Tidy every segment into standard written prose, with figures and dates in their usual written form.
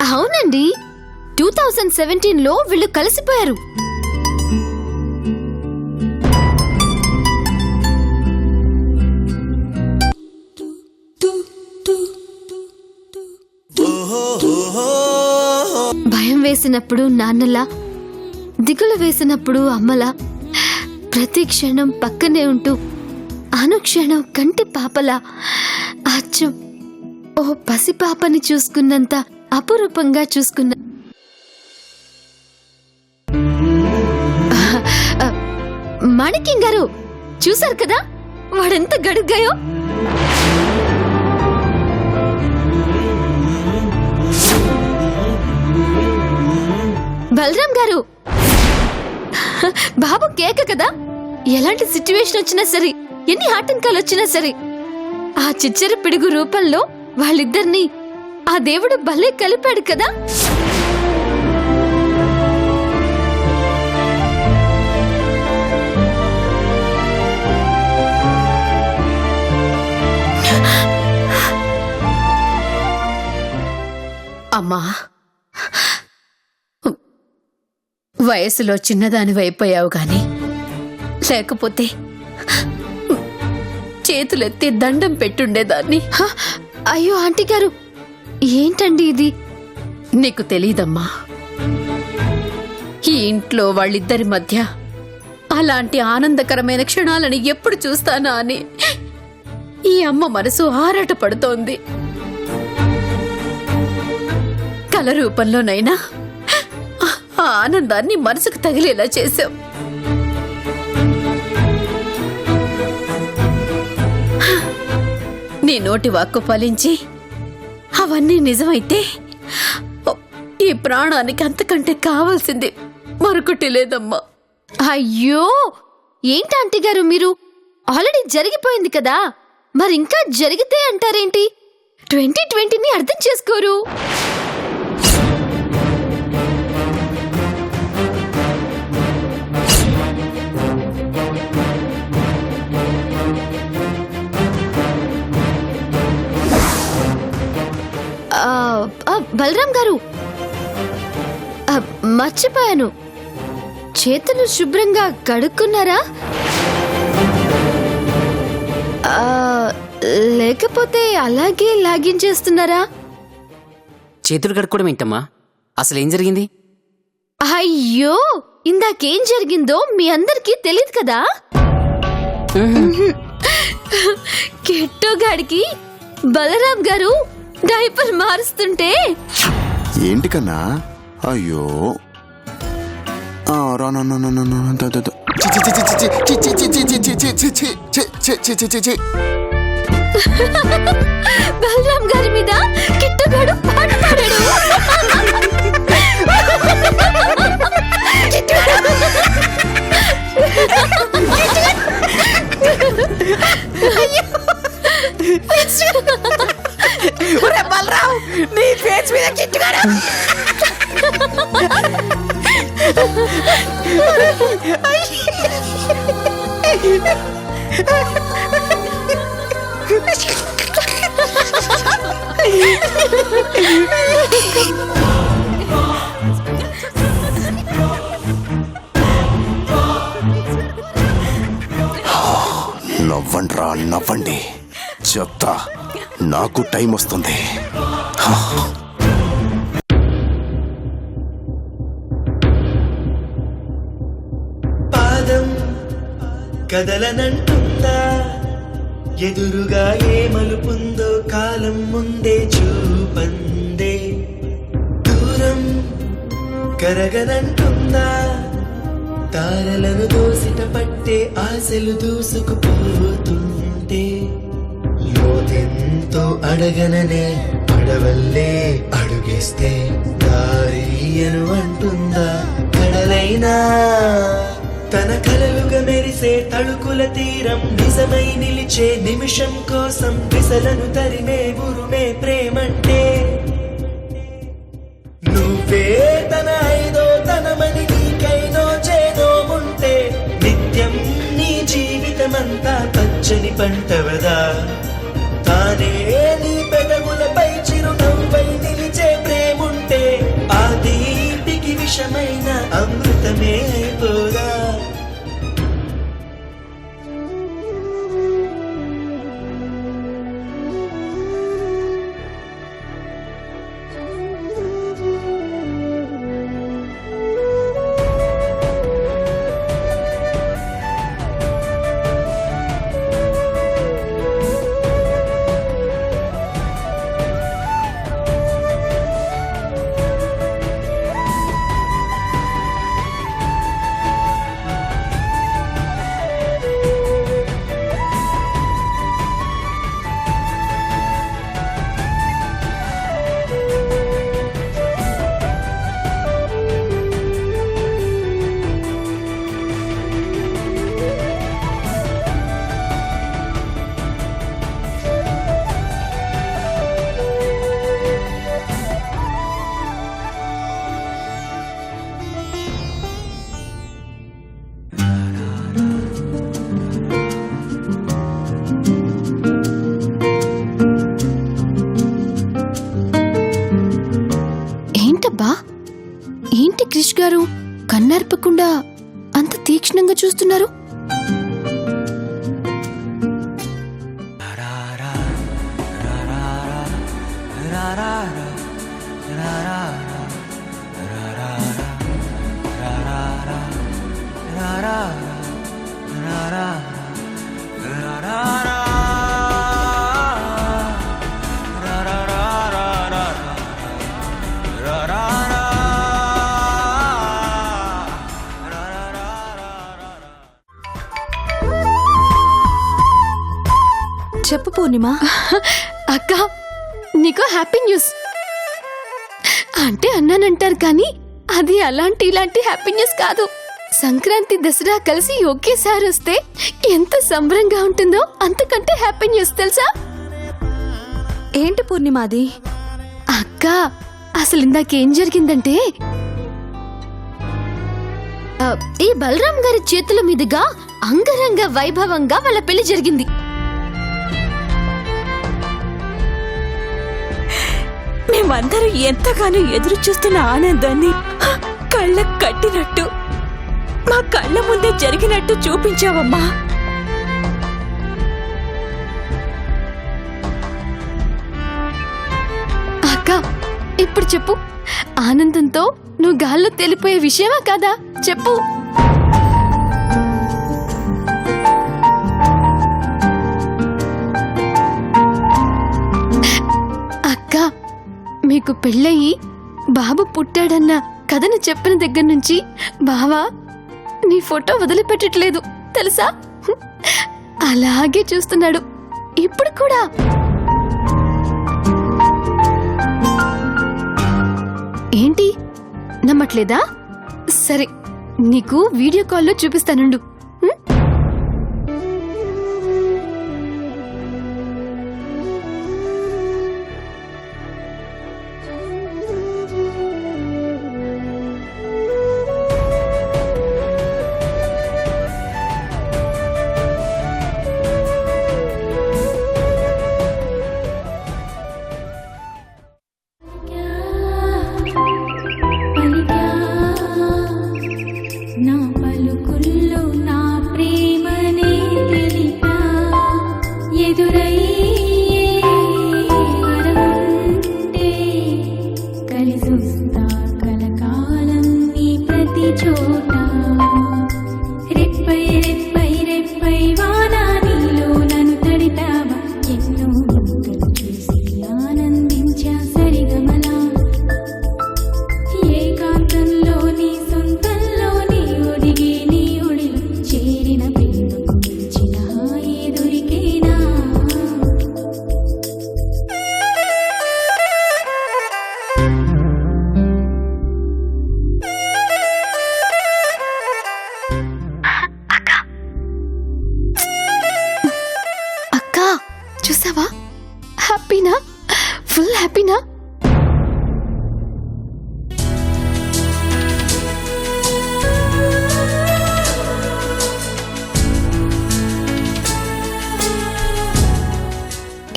అవునండి, 2017లో వీళ్ళు కలిసిపోయారు. భయం వేసినప్పుడు నాన్నలా, దిగులు వేసినప్పుడు అమ్మలా, ప్రతి క్షణం పక్కనే ఉంటూ అనుక్షణం కంటి పాపలా, అచ్చం ఓ పసిపాపని చూసుకున్నంత అపురూపంగా చూసుకున్న మాణిక్యం గారు చూశారు కదా వాడెంత గడుగ్గాయో. బలరాం గారు, బాబు కేక కదా, ఎలాంటి సిచ్యువేషన్ వచ్చినా సరే, ఎన్ని ఆటంకాలు వచ్చినా సరే, ఆ చిచ్చర పిడుగు రూపంలో వాళ్ళిద్దరినీ ఆ దేవుడు భలే కలిపాడు కదా. అమ్మా, వయసులో చిన్నదానివైపోయావు గాని లేకపోతే చేతులెత్తి దండం పెట్టుండేదాన్ని. అయ్యో ఆంటీ గారు, ఏంటండి ఇది? నీకు తెలీదమ్మా, ఈ ఇంట్లో వాళ్ళిద్దరి మధ్య అలాంటి ఆనందకరమైన క్షణాలని ఎప్పుడు చూస్తానా అని ఈ అమ్మ మనసు ఆరాట పడుతోంది. కల రూపంలోనైనా ఆ ఆనందాన్ని మనసుకు తగిలేలా చేశాం. నీ నోటి వాక్కు ఫలించి అవన్నీ నిజమైతే ఈ ప్రాణానికి అంతకంటే కావాల్సింది మరొకటి లేదమ్మా. అయ్యో ఏంటి ఆంటీ గారు, మీరు ఆల్రెడీ జరిగిపోయింది కదా, మరి ఇంకా జరిగితే అంటారేంటి? 2020ని అర్థం చేసుకోరు. బలరాం గారు, మర్చిపోయాను, చేతులు శుభ్రంగా కడుక్కున్నారా? లేకపోతే అలాగే లాగించేస్తున్నారా? చేతులు కడుక్కోవడం ఏంటమ్మా? అసలు ఏం జరిగింది? అయ్యో, ఇందాకేం జరిగిందో మీ అందరికీ తెలియదు కదా. కిట్టుగాడికి బలరాం గారు డైపర్ మారుస్తుంటే. ఏంటి కన్నా? అయ్యో బలరాం గారి మీద కిట్టుగాడు పాట పాడాడు. బలరాం, నీ ఫేస్ మీద కిట్టుగాడు. నవ్వండ్రా, నవ్వండి, చెప్తా, నాకు టైం వస్తుంది. పాదం కదలనంటుందా, ఎదురుగా ఏ మలుపుందో కాలం ముందే చూపందే. దూరం కరగనంటుందా, తారలను దోసిట పట్టే ఆశలు దూసుకుపోతుంటే. లోతెంతో అడగననే అడవల్లే అడుగేస్తే దారియను అంటుందా కడలైనా. తన కలలుగా మెరిసే తళుకుల తీరం నిజమై నిలిచే నిమిషం కోసం విసలను తరిమే ఉరుమే ప్రేమంటే. నువ్వే తన ఐదో తనమని నీకైనో చేదో ఉంటే నిత్యం నీ జీవితమంతా పచ్చని పంటవదా. తానే నీ పెదవులపై చిరునవ్వై నిలిచే ప్రేముంటే క్రిష్ గారు కన్నార్పకుండా అంత తీక్షణంగా చూస్తున్నారు? చెప్పు పూర్ణిమ. అక్క, నీకు హ్యాపీ న్యూస్. అంటే అన్నానంటారు కానీ అది అలాంటి ఇలాంటి హ్యాపీ న్యూస్ కాదు. సంక్రాంతి దసరా కలిసి ఒకేసారి వస్తే ఎంత సంబరంగా ఉంటుందో అంతకంటే హ్యాపీ న్యూస్ తెలుసా? ఏంటి పూర్ణిమ అది? అక్క, అసలు ఇందాకేం జరిగిందంటే ఈ బలరాం గారి చేతుల మీదుగా అంగరంగ వైభవంగా వాళ్ళ పెళ్లి జరిగింది. మేమందరూ ఎంతగానో ఎదురు చూస్తున్న ఆనందాన్ని కళ్ళకు కట్టినట్టు మా కళ్ళ ముందే జరిగినట్టు చూపించావమ్మా. అక్క, ఇప్పుడు చెప్పు, ఆనందంతో నువ్వు గాల్లో తేలిపోయే విషయమా కాదా? చెప్పు. అక్క, మీకు పెళ్ళయి బాబు పుట్టాడన్న కథను చెప్పిన దగ్గర నుంచి బావా నీ ఫోటో వదిలిపెట్టట్లేదు తెలుసా? అలాగే చూస్తున్నాడు ఇప్పుడు కూడా. ఏంటి నమ్మట్లేదా? సరే, నీకు వీడియో కాల్లో చూపిస్తానుండు. నా పలుకుల్లో నా ప్రేమనే తెలిపా ఎదురయ్యే వరముంటే కలిసొస్తా కలకాలం నీ ప్రతి చోట రెప్పై రెప్పై రెప్పై వానా నీలో నన్ను తడిపావా ఎన్నో ముద్దలు చూసి ఆనందించా సరిగమలా ఏకాంతంలో నీ సొంతంలో నీ ఒడిగి నీ ఒడిలో చేరిన ప్రేమకు మించిన హాయి దొరికేనా అక్క, చూసావా? హ్యాపీనా? ఫుల్ హ్యాపీనా?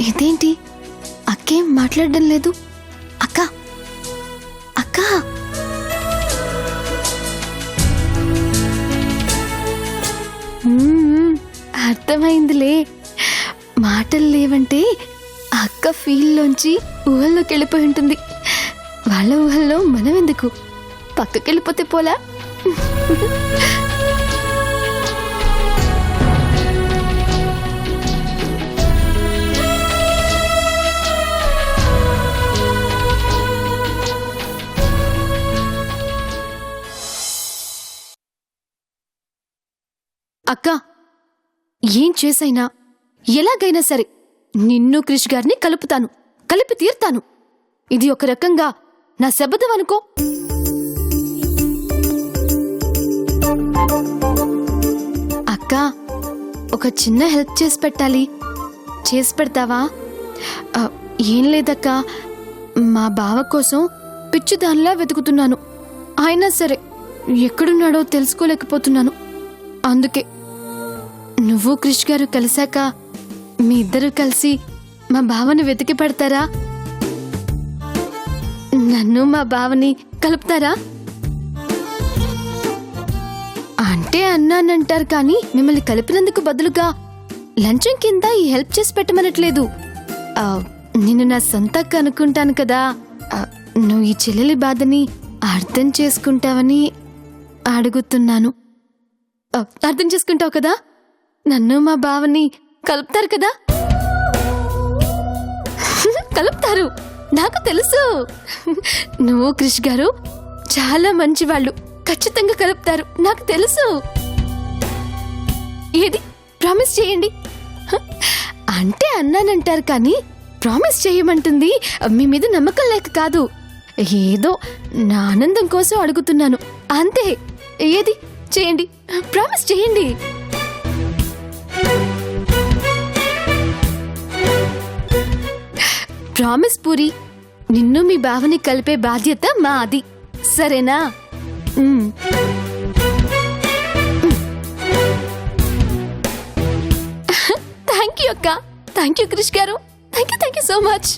ఇదేంటి అక్కేం మాట్లాడడం లేదు? అక్క, అక్క, అర్థమైందిలే. మాటలు లేవంటే అక్క ఫీల్లోంచి ఊహల్లోకి వెళ్ళిపోయి ఉంటుంది. వాళ్ళ ఊహల్లో మనం ఎందుకు? పక్కకెళ్ళిపోతే పోలా? అక్క, ఏం చేసైనా ఎలాగైనా సరే నిన్ను క్రిష్ గారిని కలుపుతాను, కలిపి తీర్తాను. ఇది ఒక రకంగా నా శబదం అనుకో. అక్క, ఒక చిన్న హెల్ప్ చేసి పెట్టాలి. చేసి పెడతావా? ఏం లేదక్క, మా బావ కోసం పిచ్చిదానిలా వెతుకుతున్నాను. అయినా సరే ఎక్కడున్నాడో తెలుసుకోలేకపోతున్నాను. అందుకే నువ్వు క్రిష్ గారు కలిశాక మీ ఇద్దరు కలిసి మా బావని వెతికి పెడతారా? నన్ను మా బావని కలుపుతారా? అంటే అన్నానంటారు కానీ మిమ్మల్ని కలిపినందుకు బదులుగా లంచం కింద ఈ హెల్ప్ చేసి పెట్టమనట్లేదు. నేను నా సొంత అక్క అనుకుంటాను కదా. నువ్వు ఈ చెల్లెలి బాధని అర్థం చేసుకుంటావని అడుగుతున్నాను. అర్థం చేసుకుంటావు కదా? నన్ను మా బావని కలుపుతారు కదా? కలుపుతారు, నాకు తెలుసు. నువ్వు క్రిష్ గారు చాలా మంచి వాళ్ళు, ఖచ్చితంగా కలుపుతారు, నాకు తెలుసు. ఏది ప్రామిస్ చేయండి. అంటే అన్నానంటారు కానీ ప్రామిస్ చేయమంటుంది మీ మీద నమ్మకం లేక కాదు, ఏదో నా ఆనందం కోసం అడుగుతున్నాను అంతే. ఏది చేయండి, ప్రామిస్ చేయండి. ప్రామిస్ పూరి, నిన్ను మీ బావని కలిపే బాధ్యత మాది, సరేనా? థ్యాంక్ యూ అక్క, థ్యాంక్ యూ క్రిష్ గారు, thank you so much.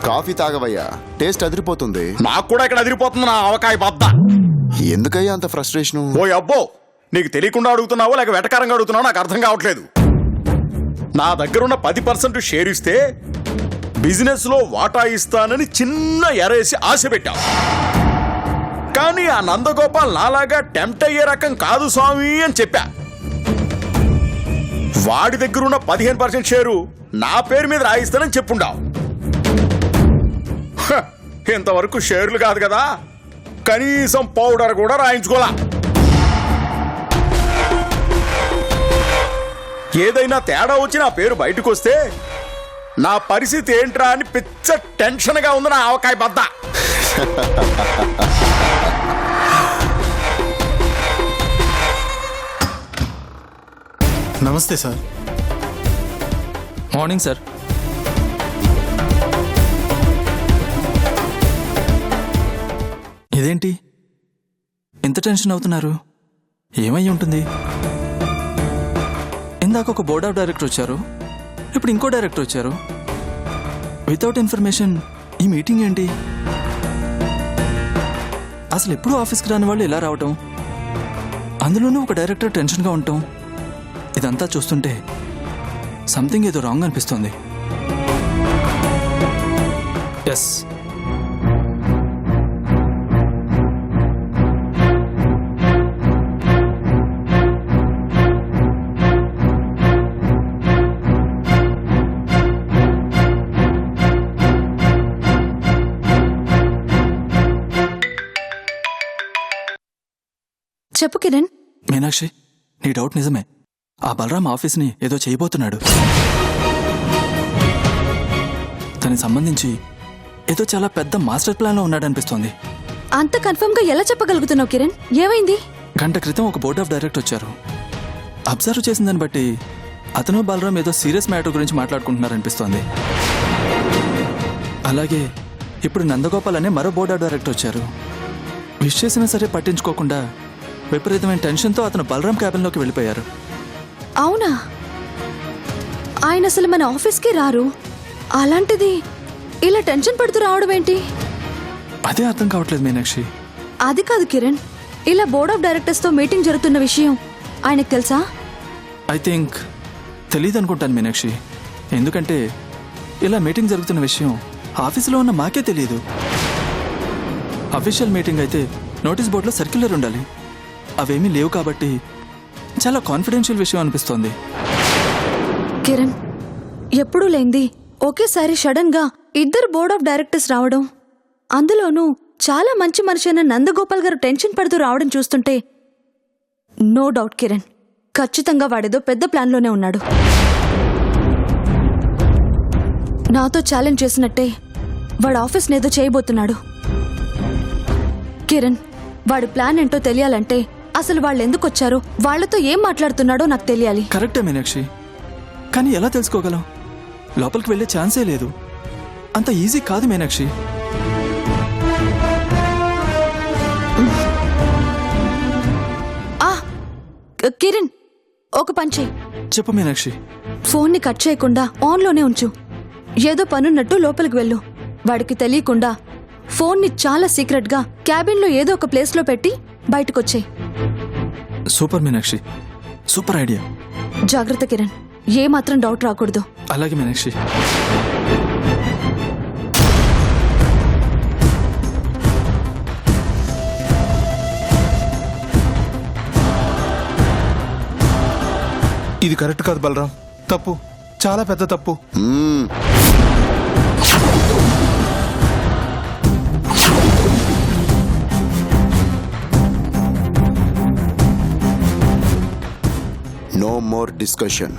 Coffee తాగవయ్యా, టేస్ట్ అదిరిపోతుంది. నాకు కూడా ఇక్కడ అదిరిపోతుంది నా ఆవకాయ బద్ద. ఎందుకయ్యా అంత ఫ్రస్ట్రేషన్? ఓ అబ్బో, నీకు తెలియకుండా అడుగుతున్నావో లేక వెటకారంగా అడుగుతున్నావో నాకు అర్థం కావట్లేదు. నా దగ్గరున్న 10% షేర్ ఇస్తే బిజినెస్ లో వాటా ఇస్తానని చిన్న ఎరేసి ఆశ పెట్టావు. కానీ ఆ నందగోపాల్ నాలాగా టెంప్ట్ అయ్యే రకం కాదు స్వామి అని చెప్పా. వాడి దగ్గరున్న 15% షేరు నా పేరు మీద రాయిస్తానని చెప్పుండావు. ఇంతవరకు షేర్లు కాదు కదా, కనీసం పౌడర్ కూడా రాయించుకోలా. ఏదైనా తేడా వచ్చి నా పేరు బయటకు వస్తే నా పరిస్థితి ఏంట్రా అని పిచ్చ టెన్షన్ గా ఉంది నా ఆవకాయ బద్ద. నమస్తే సార్. Morning sir. ఇదేంటి ఇంత టెన్షన్ అవుతున్నారు? ఏమై ఉంటుంది? ఇందాక ఒక బోర్డ్ ఆఫ్ డైరెక్టర్ వచ్చారు, ఇప్పుడు ఇంకో డైరెక్టర్ వచ్చారు. వితౌట్ ఇన్ఫర్మేషన్ ఈ మీటింగ్ ఏంటి? అసలు ఎప్పుడూ ఆఫీస్కి రాని వాళ్ళు ఇలా రావటం, అందులోనూ ఒక డైరెక్టర్ టెన్షన్గా ఉండటం, ఇదంతా చూస్తుంటే సంథింగ్ ఏదో రాంగ్ అనిపిస్తుంది. ఎస్, చెప్పు కిరణ్. మీనాక్షి, నీ డౌట్ నిజమే. ఆ బలరాం ఆఫీస్ని ఏదో చేయబోతున్నాడు. దానికి సంబంధించి ఏదో చాలా పెద్ద మాస్టర్ ప్లాన్లో ఉన్నాడనిపిస్తోంది. అంత కన్ఫర్మ్ గా ఎలా చెప్పగలుగుతున్నావు కిరణ్? ఏమైంది? గంట క్రితం ఒక బోర్డ్ ఆఫ్ డైరెక్టర్ వచ్చారు. అబ్జర్వ్ చేసిన దాన్ని బట్టి అతను బలరాం ఏదో సీరియస్ మ్యాటర్ గురించి మాట్లాడుకుంటున్నారనిపిస్తోంది. అలాగే ఇప్పుడు నందగోపాల్ అనే మరో బోర్డ్ ఆఫ్ డైరెక్టర్ వచ్చారు. విష్ చేసినా సరే పట్టించుకోకుండా విపరీతమైన టెన్షన్తో అతను బలరాం క్యాబిన్లోకి వెళ్ళిపోయారు. అవునా? ఆయన అసలు మన ఆఫీస్కి రారు, అలాంటిది ఇలా టెన్షన్ పడుతూ రావడం ఏంటి? అదే అర్థం కావట్లేదు మీనాక్షి. అది కాదు కిరణ్, ఇలా బోర్డ్ ఆఫ్ డైరెక్టర్స్తో మీటింగ్ జరుగుతున్న విషయం ఆయనకు తెలుసా? ఐ థింక్ తెలియదు అనుకుంటాను మీనాక్షి. ఎందుకంటే ఇలా మీటింగ్ జరుగుతున్న విషయం ఆఫీసులో ఉన్న మాకే తెలియదు. అఫీషియల్ మీటింగ్ అయితే నోటీస్ బోర్డులో సర్క్యులర్ ఉండాలి, అవేమీ లేవు కాబట్టి చాలా కాన్ఫిడెన్షియల్ విషయం అనిపిస్తోంది. కిరణ్, ఎప్పుడూ లేంది ఒకేసారి సడన్ గా ఇద్దరు బోర్డ్ ఆఫ్ డైరెక్టర్స్ రావడం, అందులోనూ చాలా మంచి మనిషి అయిన నందగోపాల్ గారు టెన్షన్ పడుతూ రావడం చూస్తుంటే నో డౌట్ కిరణ్, ఖచ్చితంగా వాడేదో పెద్ద ప్లాన్లోనే ఉన్నాడు. నాతో ఛాలెంజ్ చేసినట్టే వాడు ఆఫీస్ని ఏదో చేయబోతున్నాడు. కిరణ్, వాడి ప్లాన్ ఏంటో తెలియాలంటే అసలు వాళ్ళు ఎందుకు వచ్చారో, వాళ్లతో ఏం మాట్లాడుతున్నాడో నాకు తెలియాలి. కరెక్టే మీనాక్షి, కానీ ఎలా తెలుసుకోగలం? లోపలికి వెళ్ళే ఛాన్సే లేదు. అంత ఈజీ కాదు మీనాక్షి. కిరణ్, ఒక పని చెయ్యి. చెప్పు మీనాక్షి. ఫోన్ని కట్ చేయకుండా ఆన్లోనే ఉంచు. ఏదో పనున్నట్టు లోపలికి వెళ్ళు. వాడికి తెలియకుండా ఫోన్ని చాలా సీక్రెట్గా క్యాబిన్లో ఏదో ఒక ప్లేస్లో పెట్టి బయటకొచ్చేయి. Super Meenakshi, super idea. జాగ్రత్త కిరణ్, ఏమాత్రం డౌట్ రాకూడదు. అలాగే మీనాక్షి. ఇది కరెక్ట్ కాదు బలరాం, తప్పు, చాలా పెద్ద తప్పు. No more discussion.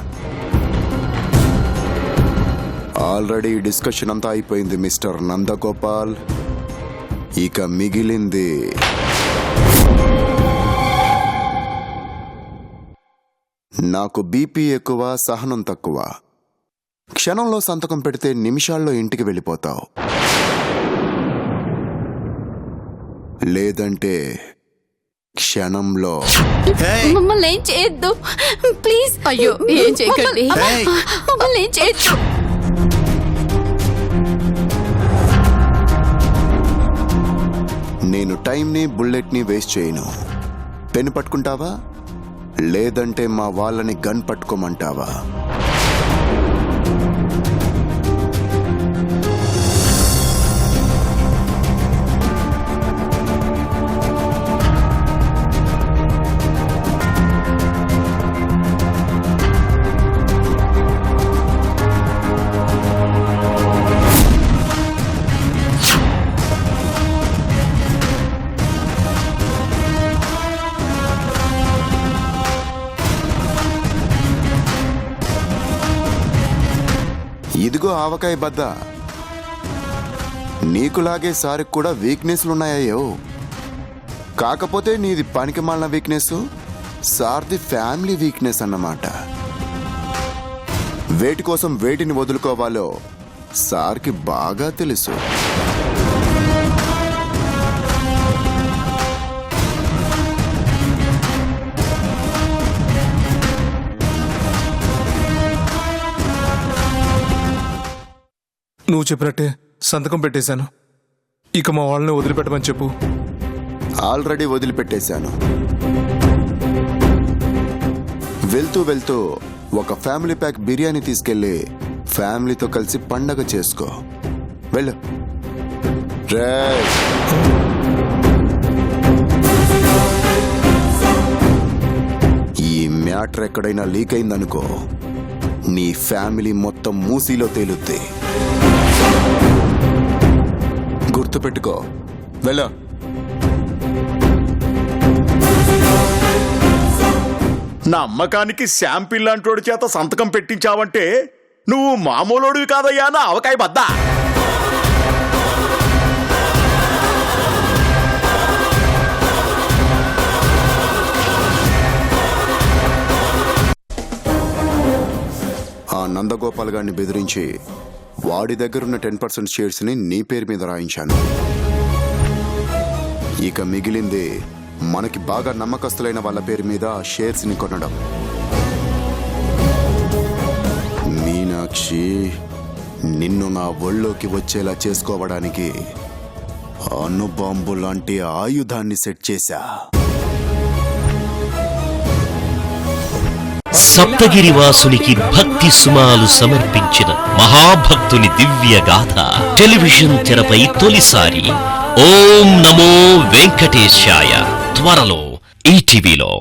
Already discussion అంతా అయిపోయింది మిస్టర్ నందగోపాల్. ఇక మిగిలింది నాకు బీపీ ఎక్కువ, సహనం తక్కువ. క్షణంలో సంతకం పెడితే నిమిషాల్లో ఇంటికి వెళ్ళిపోతావు, లేదంటే క్షణంలో. మమ్మల్ని ఏం చేయొద్దు ప్లీజ్. అయ్యో ఏం చేయకండి, మమ్మల్ని ఏం చేయొద్దు. నేను టైంని, బుల్లెట్ని వేస్ట్ చేయను. పెన్ పట్టుకుంటావా, లేదంటే మా వాళ్ళని గన్ పట్టుకోమంటావా? ఇదిగో ఆవకాయ బద్ద, నీకులాగే సారికి కూడా వీక్నెస్లున్నాయో. కాకపోతే నీది పనికి మాలిన వీక్నెస్, సార్ది ఫ్యామిలీ వీక్నెస్ అన్నమాట. వేటి కోసం వేటిని వదులుకోవాలో సార్కి బాగా తెలుసు. నువ్వు చెప్పినట్టే సంతకం పెట్టేశాను. ఇక మా వాళ్ళని వదిలిపెట్టమని చెప్పు. ఆల్రెడీ వదిలిపెట్టేశాను. వెళ్తూ వెళ్తూ ఒక ఫ్యామిలీ ప్యాక్ బిర్యానీ తీసుకెళ్ళి ఫ్యామిలీతో కలిసి పండగ చేసుకో. వెళ్ళు. ఈ మ్యాటర్ ఎక్కడైనా లీక్ అయిందనుకో, నీ ఫ్యామిలీ మొత్తం మూసీలో తేలుద్ది. గుర్తుపెట్టుకో. వెళ్ళ. నా అమ్మకానికి శాంపిల్ లాంటోడి చేత సంతకం పెట్టించావంటే నువ్వు మామూలుడివి కాదయ్యా నా ఆవకాయ బద్దా. ఆ నందగోపాల్ గారిని బెదిరించి వాడి దగ్గరున్న 10% షేర్స్ని నీ పేరు మీద రాయించాను. ఇక మిగిలింది మనకి బాగా నమ్మకస్తులైన వాళ్ళ పేరు మీద షేర్స్ని కొనడం. మీనాక్షి, నిన్ను నా ఒళ్ళోకి వచ్చేలా చేసుకోవడానికి అణుబాంబు లాంటి ఆయుధాన్ని సెట్ చేశా. సప్తగిరివాసునికి భక్తి సుమాలు సమర్పించిన మహాభక్తుని దివ్యగాథ టెలివిజన్ తెరపై తొలిసారి. ఓం నమో వెంకటేశాయ త్వరలో ఈటీవీలో.